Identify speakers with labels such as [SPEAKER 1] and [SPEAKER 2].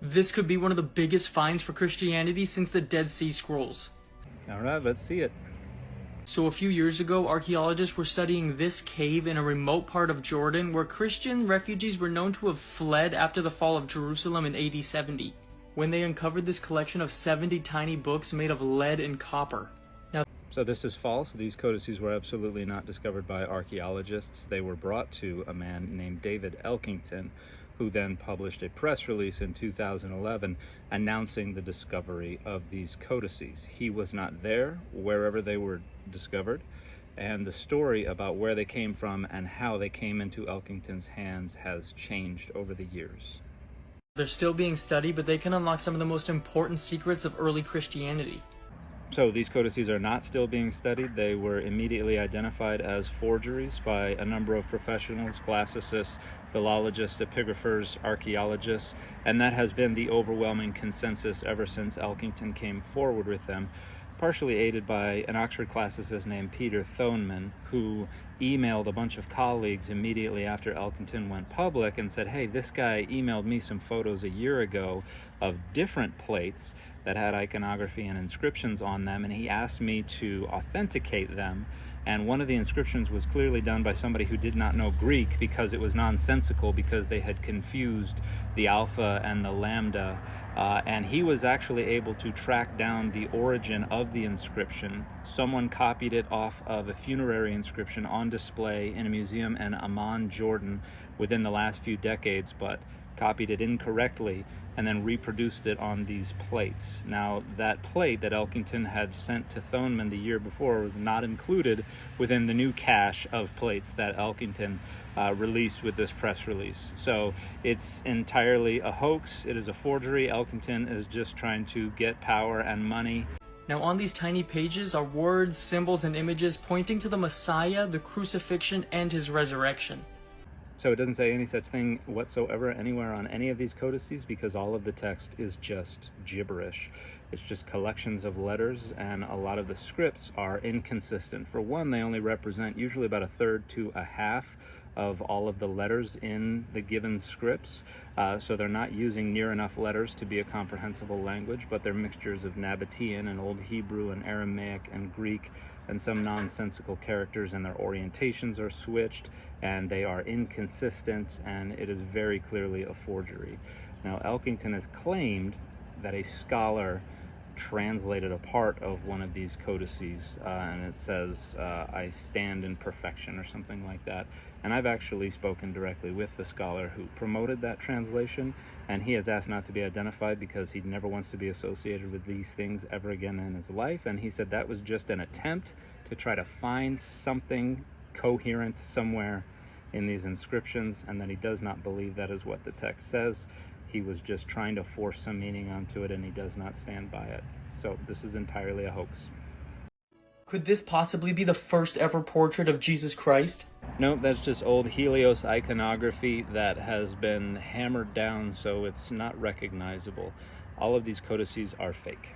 [SPEAKER 1] This could be one of the biggest finds for Christianity since the Dead Sea Scrolls.
[SPEAKER 2] All right, let's see it.
[SPEAKER 1] So a few years ago, archaeologists were studying this cave in a remote part of Jordan where Christian refugees were known to have fled after the fall of Jerusalem in AD 70, when they uncovered this collection of 70 tiny books made of lead and copper.
[SPEAKER 2] So this is false. These codices were absolutely not discovered by archaeologists. They were brought to a man named David Elkington, who then published a press release in 2011 announcing the discovery of these codices. He was not there wherever they were discovered, and the story about where they came from and how they came into Elkington's hands has changed over the years.
[SPEAKER 1] They're still being studied, but they can unlock some of the most important secrets of early Christianity.
[SPEAKER 2] So these codices are not still being studied. They were immediately identified as forgeries by a number of professionals, classicists, philologists, epigraphers, archaeologists, and that has been the overwhelming consensus ever since Elkington came forward with them, partially aided by an Oxford classicist named Peter Thoneman, who emailed a bunch of colleagues immediately after Elkington went public and said, hey, this guy emailed me some photos a year ago of different plates that had iconography and inscriptions on them, and he asked me to authenticate them. And one of the inscriptions was clearly done by somebody who did not know Greek because it was nonsensical, because they had confused the alpha and the lambda. And he was actually able to track down the origin of the inscription. Someone copied it off of a funerary inscription on display in a museum in Amman, Jordan, within the last few decades, but copied it incorrectly and then reproduced it on these plates. Now, that plate that Elkington had sent to Thoneman the year before was not included within the new cache of plates that Elkington released with this press release. So it's entirely a hoax. It is a forgery. Elkington is just trying to get power and money.
[SPEAKER 1] Now on these tiny pages are words, symbols, and images pointing to the Messiah, the crucifixion, and his resurrection.
[SPEAKER 2] So it doesn't say any such thing whatsoever anywhere on any of these codices, because all of the text is just gibberish. It's just collections of letters, and a lot of the scripts are inconsistent. For one, they only represent usually about a third to a half of all of the letters in the given scripts. So they're not using near enough letters to be a comprehensible language, but they're mixtures of Nabatean and Old Hebrew and Aramaic and Greek and some nonsensical characters, and their orientations are switched and they are inconsistent, and it is very clearly a forgery. Now, Elkington has claimed that a scholar translated a part of one of these codices, and it says, I stand in perfection, or something like that. And I've actually spoken directly with the scholar who promoted that translation, and he has asked not to be identified because he never wants to be associated with these things ever again in his life. And he said that was just an attempt to try to find something coherent somewhere in these inscriptions, and that he does not believe that is what the text says. He was just trying to force some meaning onto it, and he does not stand by it. So this is entirely a hoax.
[SPEAKER 1] Could this possibly be the first ever portrait of Jesus Christ?
[SPEAKER 2] No, that's just old Helios iconography that has been hammered down so it's not recognizable. All of these codices are fake.